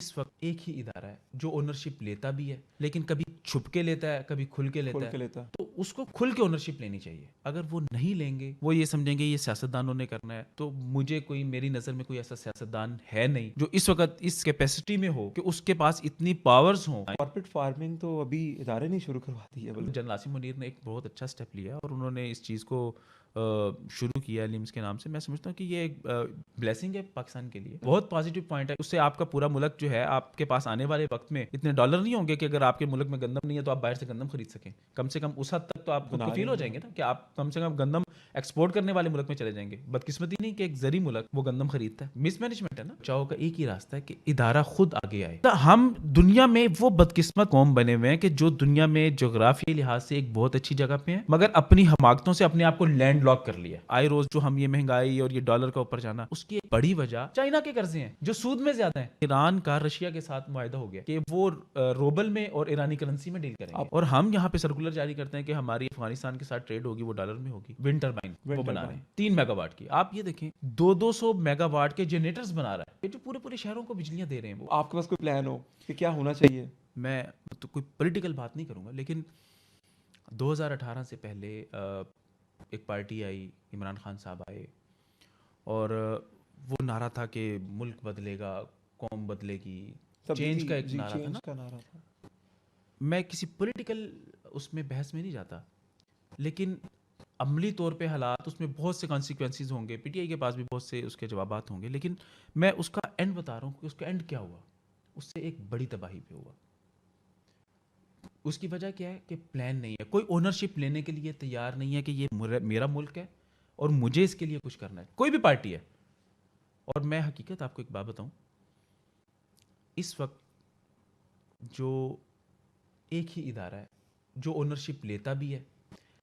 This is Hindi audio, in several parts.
इस वक्त एक ही इदारा है जो ओनरशिप लेता भी है, लेकिन कभी छुप के लेता है, कभी खुल के लेता है। तो उसको खुल के ओनरशिप लेनी चाहिए। अगर वो नहीं लेंगे, वो ये समझेंगे ये सियासतदानों ने करना है, तो मुझे कोई, मेरी नज़र में कोई ऐसा सियासतदान है नहीं जो इस वक्त इस कैपेसिटी में हो कि उसके पास इतनी पावर्स हों। कॉर्पोरेट फार्मिंग तो अभी इदारे नहीं शुरू करवाती है बल्कि। जनरल आसिम मुनीर ने एक बहुत अच्छा स्टेप लिया और उन्होंने इस चीज़ को शुरू किया लिम्स के नाम से। मैं समझता हूँ कि ये एक ब्लेसिंग है पाकिस्तान के लिए, बहुत पॉजिटिव पॉइंट है। उससे आपका पूरा मुल्क जो है, आपके पास आने वाले वक्त में इतने डॉलर नहीं होंगे कि अगर आपके मुल्क में गंदम नहीं है तो आप बाहर से गंदम खरीद सकें। कम से कम उस हद तक तो आप खुद को फील हो जाएंगे ना कि आप कम से कम गंदम एक्सपोर्ट करने वाले मुल्क में चले जाएंगे। बदकिस्मती नहीं कि एक जरी मुल्क वो गंदम खरीदता है, मिसमैनेजमेंट है ना। चाहो का एक ही रास्ता है कि इदारा खुद आगे आए। तो हम दुनिया में वो बदकिस्मत कौम बने हुए हैं कि जो दुनिया में जोग्राफी लिहाज से एक बहुत अच्छी जगह पे है, मगर अपनी हमाकतों से अपने आप को लैंड लॉक कर लिया। आए रोज जो हम ये महंगाई और ये डॉलर का ऊपर जाना, उसकी एक बड़ी वजह चाइना के कर्जे हैं जो सूद में ज्यादा हैं। ईरान का रशिया के साथ मुआहिदा हो गया कि वो रूबल में और ईरानी करेंसी में डील करेंगे, और हम यहाँ पे सर्कुलर जारी करते हैं कि हमारी अफगानिस्तान के साथ ट्रेड होगी, वो डॉलर में होगी। विंड टर्बाइन वो बना रहे हैं 3 मेगावाट की। आप ये देखें 200 मेगावाट के जनरेटर्स बना रहा है, ये जो पूरे पूरे शहरों को बिजलियां दे रहे हैं। वो आपके पास कोई प्लान हो कि क्या होना चाहिए? मैं तो कोई पॉलिटिकल बात नहीं करूंगा, लेकिन 2018 से पहले एक पार्टी आई, इमरान खान साहब आए, और वो नारा था कि मुल्क बदलेगा, कौम बदलेगी, चेंज का एक नारा था ना। मैं किसी पॉलिटिकल उसमें बहस में नहीं जाता, लेकिन अमली तौर पे हालात, उसमें बहुत से कॉन्सिक्वेंसेस होंगे, पीटीआई के पास भी बहुत से उसके जवाबात होंगे, लेकिन मैं उसका एंड बता रहा हूँ कि उसका एंड क्या हुआ। उससे एक बड़ी तबाही पे हुआ। उसकी वजह क्या है कि प्लान नहीं है, कोई ओनरशिप लेने के लिए तैयार नहीं है कि ये मेरा मुल्क है और मुझे इसके लिए कुछ करना है, कोई भी पार्टी है। और मैं हकीकत आपको एक बात बताऊं, इस वक्त जो एक ही इदारा है जो ओनरशिप लेता भी है,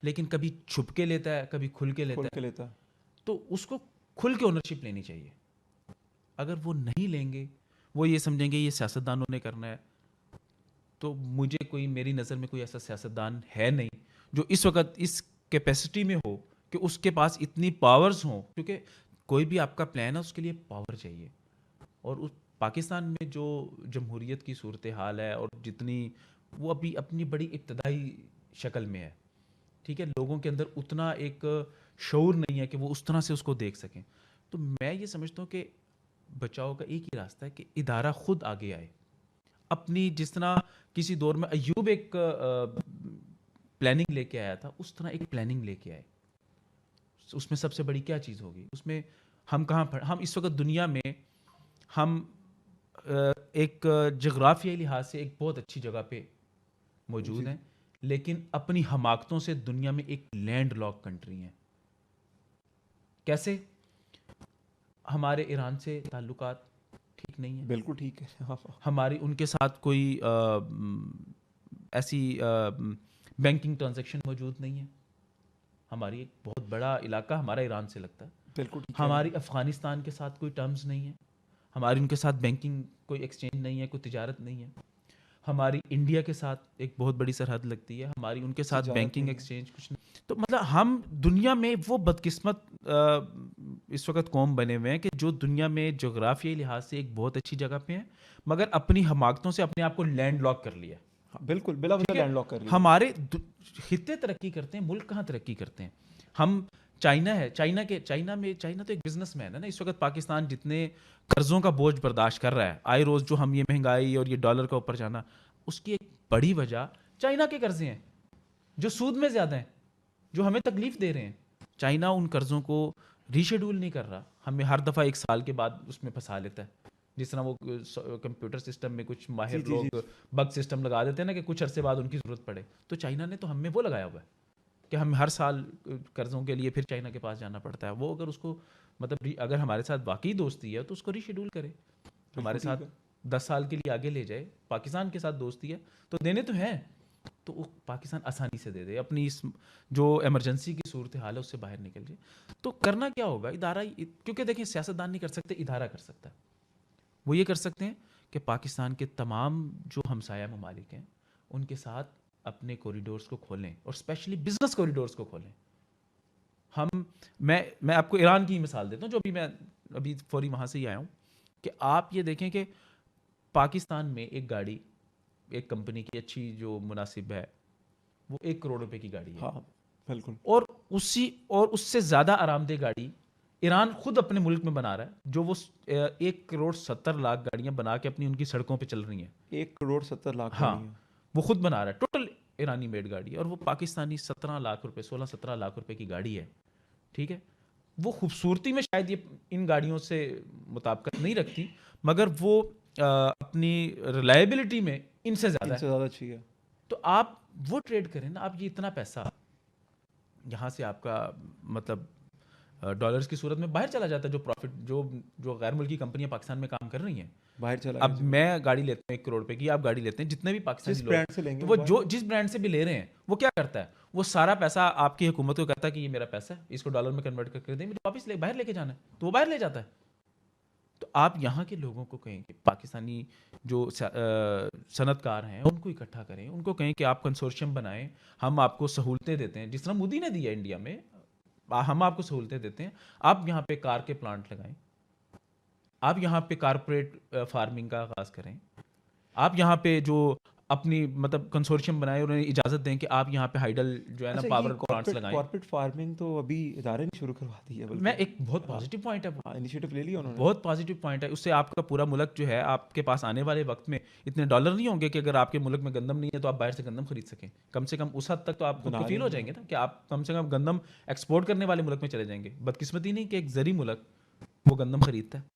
लेकिन कभी छुप के लेता है, कभी खुल के लेता है, तो उसको खुल के ओनरशिप लेनी चाहिए। अगर वो नहीं लेंगे, वो ये समझेंगे ये सियासतदानों ने करना है, तो मुझे कोई, मेरी नज़र में कोई ऐसा सियासतदान है नहीं जो इस वक्त इस कैपेसिटी में हो कि उसके पास इतनी पावर्स हों। क्योंकि कोई भी आपका प्लान है, उसके लिए पावर चाहिए। और उस पाकिस्तान में जो जमहूरियत की सूरत हाल है, और जितनी वो अभी अपनी बड़ी इब्तदाई शक्ल में है, ठीक है, लोगों के अंदर उतना एक शऊर नहीं है कि वो उस तरह से उसको देख सकें। तो मैं ये समझता हूँ कि बचाव का एक ही रास्ता है कि इदारा खुद आगे आए। अपनी, जिस तरह किसी दौर में अयूब एक प्लानिंग लेके आया था, उस तरह एक प्लानिंग लेके आए। उसमें सबसे बड़ी क्या चीज़ होगी? उसमें हम हम इस वक्त दुनिया में हम एक जोग्राफियाई लिहाज से एक बहुत अच्छी जगह पे मौजूद हैं, लेकिन अपनी हमाकतों से दुनिया में एक लैंड लॉक कंट्री हैं। कैसे? हमारे ईरान से ताल्लुकात ठीक नहीं है, बिल्कुल ठीक है। हमारी उनके साथ कोई ऐसी बैंकिंग ट्रांजैक्शन मौजूद नहीं है। हमारी एक बहुत बड़ा इलाका हमारा ईरान से लगता है। बिल्कुल ठीक है। हमारी अफ़गानिस्तान के साथ कोई टर्म्स नहीं है, हमारी उनके साथ बैंकिंग कोई एक्सचेंज नहीं है, कोई तिजारत नहीं है। हमारी इंडिया के साथ एक बहुत बड़ी सरहद लगती है, हमारी उनके साथ बैंकिंग एक्सचेंज कुछ नहीं। तो मतलब हम दुनिया में वो बदकिस्मत इस वक्त कौम बने हुए हैं कि जो दुनिया में जोग्राफियाई लिहाज से एक बहुत अच्छी जगह पे हैं, मगर अपनी हमाकतों से अपने आप को लैंड लॉक कर लिया। बिल्कुल बिला वजह लैंड लॉक कर लिया। हमारे खित्ते तरक्की करते हैं, मुल्क कहाँ तरक्की करते हैं? हम, चाइना है, चाइना तो एक बिजनेसमैन है ना। इस वक्त पाकिस्तान जितने कर्जों का बोझ बर्दाश्त कर रहा है, आए रोज जो हम ये महंगाई और ये डॉलर का ऊपर जाना, उसकी एक बड़ी वजह चाइना के कर्जे हैं जो सूद में ज्यादा हैं, जो हमें तकलीफ दे रहे हैं। चाइना उन कर्जों को रीशेड्यूल नहीं कर रहा, हमें हर दफ़ा 1 साल के बाद उसमें फंसा लेता है। जिस तरह वो कंप्यूटर सिस्टम में कुछ माहिर लोग बग सिस्टम लगा देते हैं ना कि कुछ अरसे बाद उनकी ज़रूरत पड़े, तो चाइना ने तो हमें वो लगाया हुआ है कि हम हर साल कर्ज़ों के लिए फिर चाइना के पास जाना पड़ता है। वो अगर उसको, मतलब अगर हमारे साथ वाकई दोस्ती है तो उसको रीशेड्यूल करे, हमारे साथ 10 साल के लिए आगे ले जाए। पाकिस्तान के साथ दोस्ती है तो देने तो हैं, तो वो पाकिस्तान आसानी से दे दे, अपनी इस जो इमरजेंसी की सूरत हाल है उससे बाहर निकल जाए। तो करना क्या होगा? इदारा, क्योंकि देखिए सियासतदान नहीं कर सकते, इदारा कर सकता है। वो ये कर सकते हैं कि पाकिस्तान के तमाम जो हमसाया ममालिक हैं उनके साथ अपने कॉरिडोर्स को खोलें, और स्पेशली बिजनेस कॉरिडोर्स को खोलें। मैं आपको ईरान की मिसाल देता हूँ, जो अभी मैं अभी फौरी वहाँ से ही आया हूँ, कि आप ये देखें कि पाकिस्तान में एक गाड़ी, एक कंपनी की अच्छी जो मुनासिब है, वो 1 करोड़ रुपए की गाड़ी है। हाँ बिल्कुल। और उससे ज़्यादा आरामदेह गाड़ी ईरान खुद अपने मुल्क में बना रहा है, जो वो 1,70,00,000 गाड़ियां बना के अपनी उनकी सड़कों पे चल रही हैं। 1,70,00,000 हाँ, गाड़ियाँ। वो खुद बना रहा है, टोटल ईरानी मेड गाड़ी है, और वो पाकिस्तानी 17 लाख रुपए, 16-17 लाख रुपए की गाड़ी है। ठीक है, वो खूबसूरती में शायद ये इन गाड़ियों से मुताबिकत नहीं रखती, मगर वो अपनी रिलायबिलिटी में इनसे ज़्यादा इनसे है। ज़्यादा अच्छी है। तो आप वो ट्रेड करें ना, आप ये इतना पैसा यहाँ से आपका मतलब डॉलर्स की सूरत में बाहर चला जाता है, जो प्रॉफिट जो गैर मुल्की कंपनियां पाकिस्तान में काम कर रही हैं। बाहर चला अब गया। मैं गाड़ी लेता हूँ 1 करोड़ रुपए की, आप गाड़ी लेते हैं, जितने भी पाकिस्तानी जिस लोग, ब्रांड से लेंगे तो वो बाहर- जो जिस ब्रांड से भी ले रहे हैं, वो क्या करता है, वो सारा पैसा आपकी हुकूमत को कहता है कि ये मेरा पैसा है, इसको डॉलर में कन्वर्ट करके दें, मुझे वापस बाहर लेके जाना है, तो वो बाहर ले जाता है। तो आप यहाँ के लोगों को कहें कि पाकिस्तानी जो सनतकार हैं उनको इकट्ठा करें, उनको कहें कि आप कंसोर्शियम बनाएं, हम आपको सहूलतें देते हैं, जिस तरह मोदी ने दिया इंडिया में, हम आपको सहूलतें देते हैं, आप यहाँ पे कार के प्लांट लगाएं, आप यहाँ पे कारपोरेट फार्मिंग का आगाज़ करें, आप यहाँ पे जो अपनी मतलब कंसोर्शियम बनाए और उन्हें इजाज़त दें कि आप यहाँ पे हाइडल जो है ना अच्छा, पावर ये प्लांट्स लगाएं। कॉर्पोरेट फार्मिंग तो अभी इदारे ने शुरू करवा दी है, मैं एक बहुत पॉजिटिव पॉइंट है वो, इनिशिएटिव ले लिया उन्होंने। बहुत पॉजिटिव पॉइंट है, उससे आपका पूरा मुल्क जो है, आपके पास आने वाले वक्त में इतने डॉलर नहीं होंगे कि अगर आपके मुल्क में गंदम नहीं है तो आप बाहर से गंदम खरीद सकें। कम से कम उस हद तक तो आप खुद बना को फील हो लेंगे। जाएंगे ना कि आप कम से कम गंदम एक्सपोर्ट करने वाले मुल्क में चले जाएंगे। बदकिस्मती नहीं कि एक जरी मुल्क वो गंदम खरीदता है,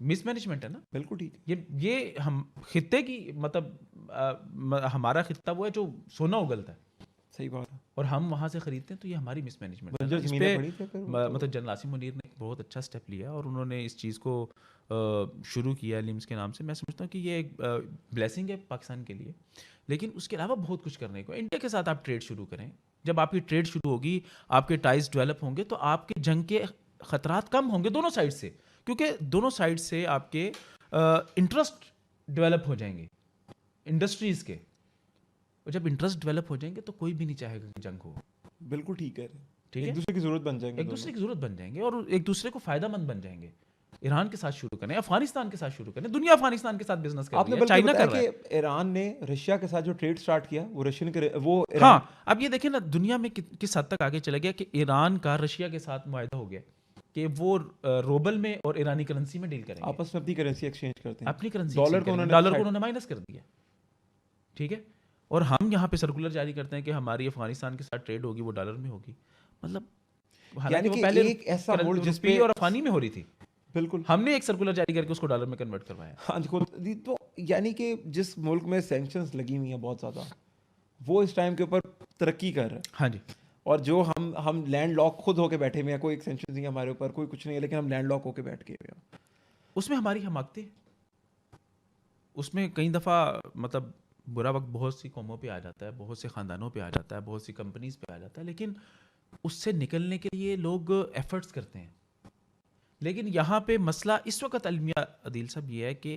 मिसमैनेजमेंट है ना। बिल्कुल ठीक है। ये हम खित्ते की मतलब हमारा खित्ता वो है जो सोना उगलता है, सही बात है। और हम वहाँ से खरीदते हैं, तो ये हमारी मिसमैनेजमेंट है। बंजर इस ज़मीनें पे पड़ी थी फिर मतलब जनरल आसिम मुनीर ने एक बहुत अच्छा स्टेप लिया और उन्होंने इस चीज़ को शुरू किया लिम्स के नाम से। मैं समझता हूँ कि ये एक ब्लेसिंग है पाकिस्तान के लिए, लेकिन उसके अलावा बहुत कुछ करने को। इंडिया के साथ आप ट्रेड शुरू करें, जब आपकी ट्रेड शुरू होगी, आपके टाइज डेवलप होंगे, तो आपके जंग के खतरात कम होंगे दोनों साइड से, क्योंकि दोनों साइड से आपके इंटरेस्ट डेवलप हो जाएंगे इंडस्ट्रीज़ के, और जब इंटरेस्ट डेवलप हो जाएंगे तो कोई भी नहीं चाहेगा कि जंग हो। बिल्कुल ठीक है। ठीक एक है, दूसरे की जरूरत बन जाएंगे, एक दूसरे की जरूरत बन जाएंगे और एक दूसरे को फायदामंद बन जाएंगे। ईरान के साथ शुरू करें, अफगानिस्तान के साथ शुरू करें, दुनिया अफगानिस्तान के साथ बिजनेस कर रही आपने है, बल्कि चाइना बताया कर रहा है। कि ईरान ने रशिया के साथ जो ट्रेड स्टार्ट किया वो रशियन के वो हाँ, अब ये देखें ना, दुनिया में किस हद तक आगे चला गया कि ईरान का रशिया के साथ मुआहदा हो गया कि वो रोबल में और ईरानी करेंसी में डील करेंगे, आपस में अपनी करेंसी एक्सचेंज करते हैं। अपनी करेंसी डॉलर को उन्होंने माइनस कर दिया। ठीक है, और हम यहाँ पे सर्कुलर जारी करते हैं कि हमारी अफगानिस्तान के साथ ट्रेड होगी वो डॉलर में होगी। मतलब हालांकि वो पहले एक ऐसा मुल्क जिस पे और अफगानी में हो रही थी, बिल्कुल हमने एक सर्कुलर जारी करके उसको डॉलर में कन्वर्ट करवाया। हाँ तो यानी कि जिस मुल्क में सैंक्शंस लगी हुई हैं बहुत ज़्यादा, वो इस टाइम के ऊपर तरक्की कर रहा है। हाँ जी, और जो हम लैंड लॉक खुद होके बैठे हुए हैं, कोई सैंक्शंस नहीं है हमारे ऊपर, कोई कुछ नहीं है, लेकिन हम लैंड लॉक होके बैठ गए हुए हैं। उसमें हमारी हमाकतें, उसमें कई दफ़ा मतलब बुरा वक्त बहुत सी कौमों पे आ जाता है, बहुत से ख़ानदानों पे आ जाता है, बहुत सी कंपनीज पे आ जाता है, लेकिन उससे निकलने के लिए लोग एफर्ट्स करते हैं। लेकिन यहाँ पे मसला इस वक्त अलमिया अदील साहब ये है कि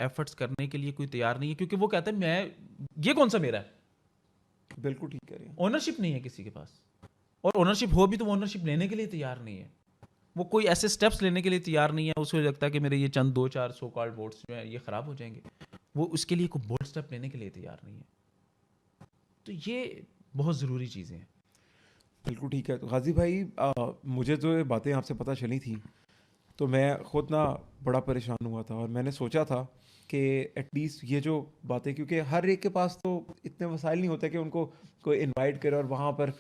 एफर्ट्स करने के लिए कोई तैयार नहीं है, क्योंकि वो कहते हैं मैं ये कौन सा मेरा है। बिल्कुल ठीक कह रहे हैं। ओनरशिप नहीं है किसी के पास, और ओनरशिप हो भी तो वो ओनरशिप लेने के लिए तैयार नहीं है, वो कोई ऐसे स्टेप्स लेने के लिए तैयार नहीं है। उसको लगता है कि मेरे ये चंद 2-4 सो कॉल्ड वोट्स जो है ये ख़राब हो जाएंगे, वो उसके लिए कोई बोल्ड स्टेप लेने के लिए तैयार नहीं है। तो ये बहुत ज़रूरी चीज़ें हैं। बिल्कुल ठीक है। तो गाजी भाई, मुझे जो ये बातें आपसे पता चली थी तो मैं ख़ुद ना बड़ा परेशान हुआ था, और मैंने सोचा था कि एटलीस्ट ये जो बातें, क्योंकि हर एक के पास तो इतने वसाइल नहीं होते कि उनको कोई इनवाइट करे और वहाँ पर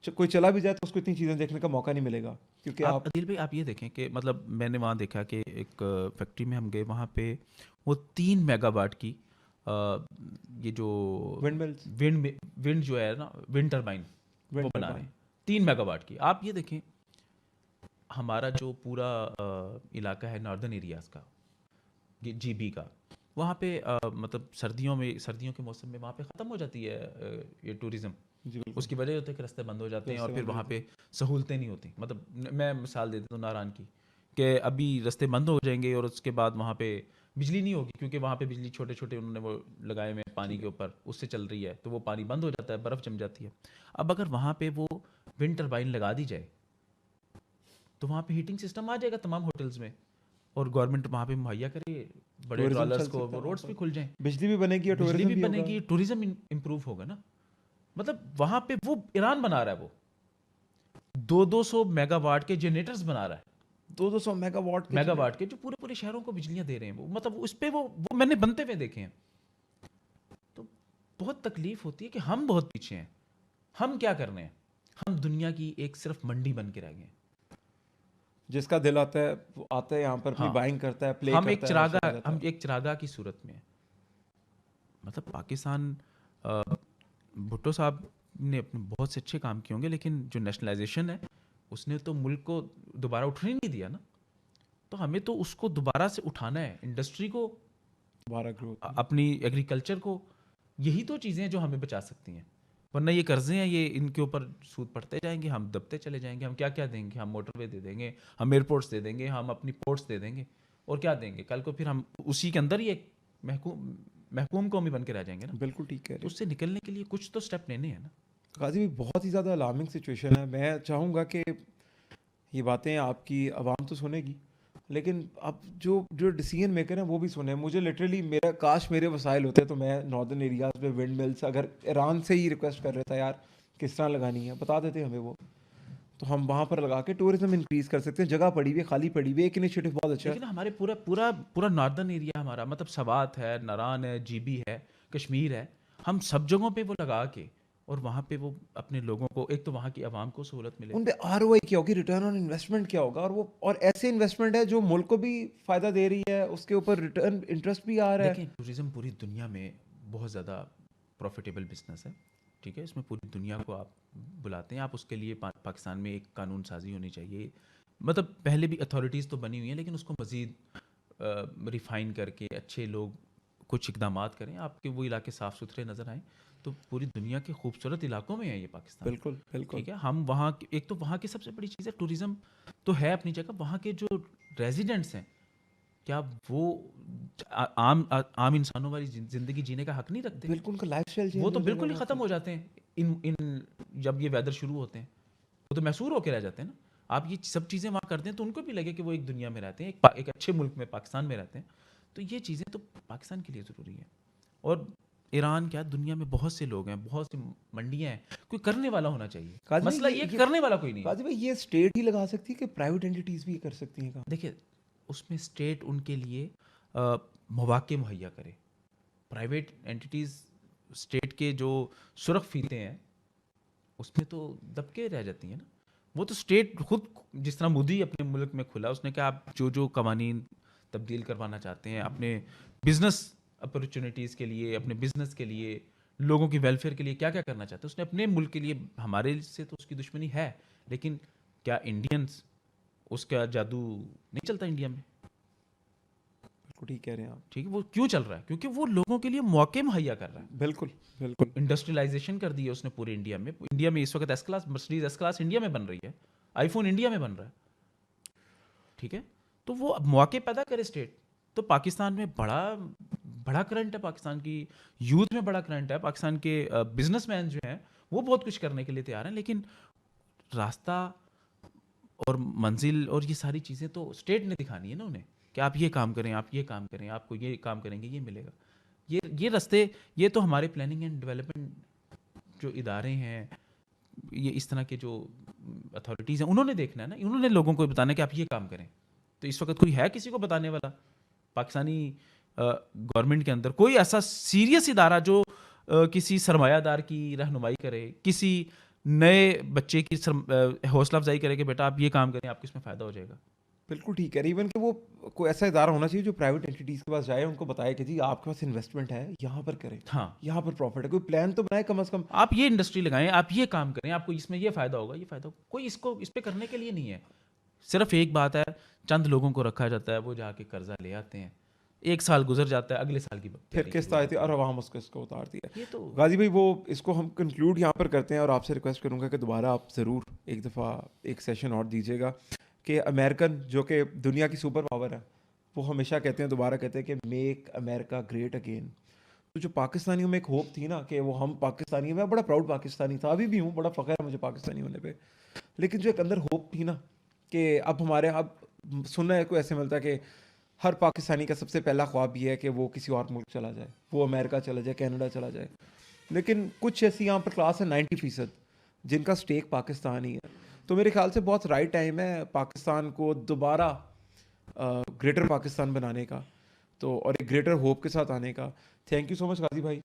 कोई चला भी जाए तो उसको इतनी चीज़ें देखने का मौका नहीं मिलेगा। क्योंकि आप अदिल भाई आप ये देखें कि मतलब मैंने वहाँ देखा कि एक फैक्ट्री में हम गए, वहाँ पे वो 3 मेगावाट की ये जो विंड जो है ना, विंड टर्बाइन वो बना रहे हैं 3 मेगावाट की। आप ये देखें, हमारा जो पूरा इलाका है नॉर्दर्न एरियाज़ का, GB का, वहाँ पे मतलब सर्दियों के मौसम में वहाँ पे ख़त्म हो जाती है ये टूरिज़्म। उसकी वजह होती है कि रास्ते बंद हो जाते हैं और फिर वहाँ पे सहूलतें नहीं होती। मतलब मैं मिसाल दे देता हूँ नारायण की, कि अभी रास्ते बंद हो जाएंगे और उसके बाद वहाँ पे बिजली नहीं होगी, क्योंकि वहाँ पे बिजली छोटे छोटे उन्होंने वो लगाए हुए पानी के ऊपर, उससे चल रही है, तो वो पानी बंद हो जाता है, बर्फ़ जम जाती है। अब अगर वहाँ पे वो विंड टर्बाइन लगा दी जाए तो वहाँ पे हीटिंग सिस्टम आ जाएगा तमाम होटल्स में, और गवर्नमेंट वहाँ पे मुहैया करे बड़े टूरिज्म ट्रॉलर्स चल को, सकता वो है वहाँ रोड्स भी पर, खुल जाएं, बिजली भी बनेगी और बिजली टूरिज्म भी भी होगा। बनेगी, टूरिज्म इम्प्रूव होगा ना। मतलब वहां पे वो ईरान बना रहा है, वो 200 मेगावाट के जनरेटर्स बना रहा है, 200 मेगावाट के मेगावाट के, जो पूरे पूरे शहरों को बिजलियां दे रहे हैं वो। मतलब उस पे वो मैंने बनते हुए देखे हैं। तो बहुत तकलीफ होती है कि हम बहुत पीछे हैं। हम क्या कर रहे हैं? हम दुनिया की एक सिर्फ मंडी बन के रह गए हैं। जिसका दिल आता है वो आता है यहाँ पर, अपनी हाँ, बाइंग करता है, प्ले करता है और चला जाता हम है। एक चरागाह की सूरत में हैं। मतलब पाकिस्तान, अ, भुट्टो साहब ने अपने बहुत से अच्छे काम किए होंगे, लेकिन जो नेशनलाइजेशन है उसने तो मुल्क को दोबारा उठने नहीं दिया ना। तो हमें तो उसको दोबारा से उठाना है, इंडस्ट्री को, दोबारा ग्रोथ। अपनी एग्रीकल्चर को। यही तो चीज़ें हैं जो हमें बचा सकती हैं। वरना ये कर्जे हैं, ये इनके ऊपर सूद पड़ते जाएंगे, हम दबते चले जाएंगे। हम क्या क्या देंगे? हम मोटरवे दे देंगे, हम एयरपोर्ट्स दे देंगे, हम अपनी पोर्ट्स दे देंगे, और क्या देंगे? कल को फिर हम उसी के अंदर ही एक महकूम कौमी बन के रह जाएंगे ना। बिल्कुल ठीक कह तो रहे उससे निकलने के लिए कुछ तो स्टेप लेने हैं ना। हो गाजी भाई, बहुत ही ज़्यादा अलार्मिंग सिचुएशन है। मैं चाहूँगा कि ये बातें आपकी आवाम तो सुनेगी, लेकिन अब जो जो डिसीजन मेकर हैं वो भी सुने। मुझे लिटरली, मेरा काश मेरे वसाइल होते तो मैं नॉर्दर्न एरियाज़ में विंड मिल्स, अगर ईरान से ही रिक्वेस्ट कर रहा था यार किस तरह लगानी है, बता देते हमें वो, तो हम वहाँ पर लगा के टूरिज्म इंक्रीज कर सकते हैं। जगह पड़ी हुई है, खाली पड़ी हुई है, एक इनिशिएटिव बहुत अच्छा है। लेकिन हमारे पूरा पूरा पूरा नॉर्दर्न एरिया हमारा, मतलब सवात है, नारान है, जीबी है, कश्मीर है, हम सब जगहों पे वो लगा के, और वहाँ पे वो अपने लोगों को, एक तो वहाँ की आवाम को सहूलत मिले। उन पे आरओआई क्या होगी, रिटर्न ऑन इन्वेस्टमेंट क्या होगा, और वो और ऐसे इन्वेस्टमेंट है जो मुल्क को भी फायदा दे रही है, उसके ऊपर रिटर्न इंटरेस्ट भी आ रहा है। देखें, टूरिज़्म पूरी दुनिया में बहुत ज़्यादा प्रॉफिटेबल बिजनेस है, ठीक है। इसमें पूरी दुनिया को आप बुलाते हैं। आप उसके लिए पाकिस्तान में एक कानून साजी होनी चाहिए। मतलब पहले भी अथॉरिटीज़ तो बनी हुई हैं, लेकिन उसको मज़ीद रिफ़ाइन करके अच्छे लोग कुछ इकदामात करें, आपके वो इलाके साफ़ सुथरे नज़र आएँ। तो पूरी दुनिया के खूबसूरत इलाकों में है ये पाकिस्तान, बिल्कुल बिल्कुल। ठीक है। हम वहाँ एक तो वहाँ की सबसे बड़ी चीज़ है, टूरिज़्म तो है अपनी जगह। वहाँ के जो रेजिडेंट्स हैं, क्या वो आम इंसानों वाली ज़िंदगी जीने का हक नहीं रखते? बिल्कुल, उनका लाइफस्टाइल चेंज वो तो हो जाएगा बिल्कुल ही वहाँ ख़त्म से। हो जाते हैं इन इन जब ये वेदर शुरू होते हैं। वो तो मैसूर होके रह जाते हैं ना। आप ये सब चीज़ें वहाँ कर दें तो उनको भी लगे कि वो एक दुनिया में रहते हैं, एक अच्छे मुल्क में, पाकिस्तान में रहते हैं। तो ये चीज़ें तो पाकिस्तान के लिए ज़रूरी है। और ईरान क्या, दुनिया में बहुत से लोग हैं, बहुत सी मंडियाँ हैं, कोई करने वाला होना चाहिए। काजी भाई मसला ये कि करने वाला कोई नहीं है। काजी भाई, ये स्टेट ही लगा सकती है कि प्राइवेट एंटिटीज भी कर सकती हैं काम? देखिए, उसमें स्टेट उनके लिए मौके मुहैया करे। प्राइवेट एंटिटीज़ स्टेट के जो सुरख फीते हैं उसमें तो दबके रह जाती हैं ना। वो तो स्टेट खुद, जिस तरह मोदी अपने मुल्क में खुला, उसने कहा आप जो जो कवानीन तब्दील करवाना चाहते हैं अपने बिजनेस अपॉर्चुनिटीज़ के लिए, अपने बिजनेस के लिए, लोगों की वेलफेयर के लिए क्या क्या करना चाहते हैं उसने अपने मुल्क के लिए। हमारे से तो उसकी दुश्मनी है, लेकिन क्या इंडियंस, उसका जादू नहीं चलता इंडिया में, बिल्कुल ठीक कह रहे हैं आप। ठीक है। वो क्यों चल रहा है? क्योंकि वो लोगों के लिए मौके मुहैया कर रहा है। बिल्कुल बिल्कुल। इंडस्ट्रियलाइजेशन कर दी है उसने पूरे इंडिया में। इंडिया में इस वक्त S class, Mercedes S Claas India में बन रही है, आईफोन इंडिया में बन रहा है, ठीक है। तो वो अब मौके पैदा करे स्टेट। तो पाकिस्तान में बड़ा बड़ा करंट है, पाकिस्तान की यूथ में बड़ा करंट है, पाकिस्तान के बिजनेसमैन जो हैं वो बहुत कुछ करने के लिए तैयार हैं, लेकिन रास्ता और मंजिल और ये सारी चीज़ें तो स्टेट ने दिखानी है ना उन्हें, कि आप ये काम करें, आप ये काम करें, आपको ये काम करेंगे ये मिलेगा। ये रास्ते, ये तो हमारे प्लानिंग एंड डेवलपमेंट जो इदारे हैं, ये इस तरह के जो अथॉरिटीज़ हैं, उन्होंने देखना है ना, उन्होंने लोगों को बताना है कि आप ये काम करें। तो इस वक्त कोई है किसी को बताने वाला? पाकिस्तानी गवर्नमेंट के अंदर कोई ऐसा सीरियस इदारा जो किसी सरमायादार की रहनुमाई करे, किसी नए बच्चे की हौसला अफजाई करे कि बेटा आप ये काम करें, आपको इसमें फ़ायदा हो जाएगा? बिल्कुल ठीक है। इवन कि वो कोई ऐसा इदारा होना चाहिए जो प्राइवेट एंटिटीज के पास जाए, उनको बताए कि जी आपके पास इन्वेस्टमेंट है, यहाँ पर करें, हाँ, यहाँ पर प्रॉफिट है। कोई प्लान तो बनाए कम से कम। आप ये इंडस्ट्री लगाएं, आप ये काम करें, आपको इसमें ये फ़ायदा होगा, ये फ़ायदा होगा। कोई इसको इस पे करने के लिए नहीं है। सिर्फ एक बात है, चंद लोगों को रखा जाता है, वो जाके कर्जा ले आते हैं, एक साल गुजर जाता है, अगले साल की फिर तैयारी किस्त शुरू हो आई थी जाती और है। अवाम उसको इसको उतारती है। ये तो गाजी भाई, वो इसको हम कंक्लूड यहाँ पर करते हैं और आपसे रिक्वेस्ट करूँगा कि दोबारा आप ज़रूर एक दफ़ा एक सेशन और दीजिएगा कि अमेरिकन, जो कि दुनिया की सुपर पावर है, वो हमेशा कहते हैं, दोबारा कहते हैं कि मेक अमेरिका ग्रेट अगेन। तो जो पाकिस्तानियों में एक होप थी ना कि वो हम पाकिस्तानी, मैं बड़ा प्राउड पाकिस्तानी था, अभी भी हूँ, बड़ा फ़ख्र है मुझे पाकिस्तानी होने पे। लेकिन जो एक अंदर होप थी ना कि अब हमारे, अब सुनने को ऐसे मिलता है कि हर पाकिस्तानी का सबसे पहला ख्वाब ये है कि वो किसी और मुल्क चला जाए, वो अमेरिका चला जाए, कनाडा चला जाए। लेकिन कुछ ऐसी यहाँ पर क्लास है 90% जिनका स्टेक पाकिस्तान ही है। तो मेरे ख्याल से बहुत राइट टाइम है पाकिस्तान को दोबारा ग्रेटर पाकिस्तान बनाने का, तो और एक ग्रेटर होप के साथ आने का। थैंक यू सो मच गाजी भाई।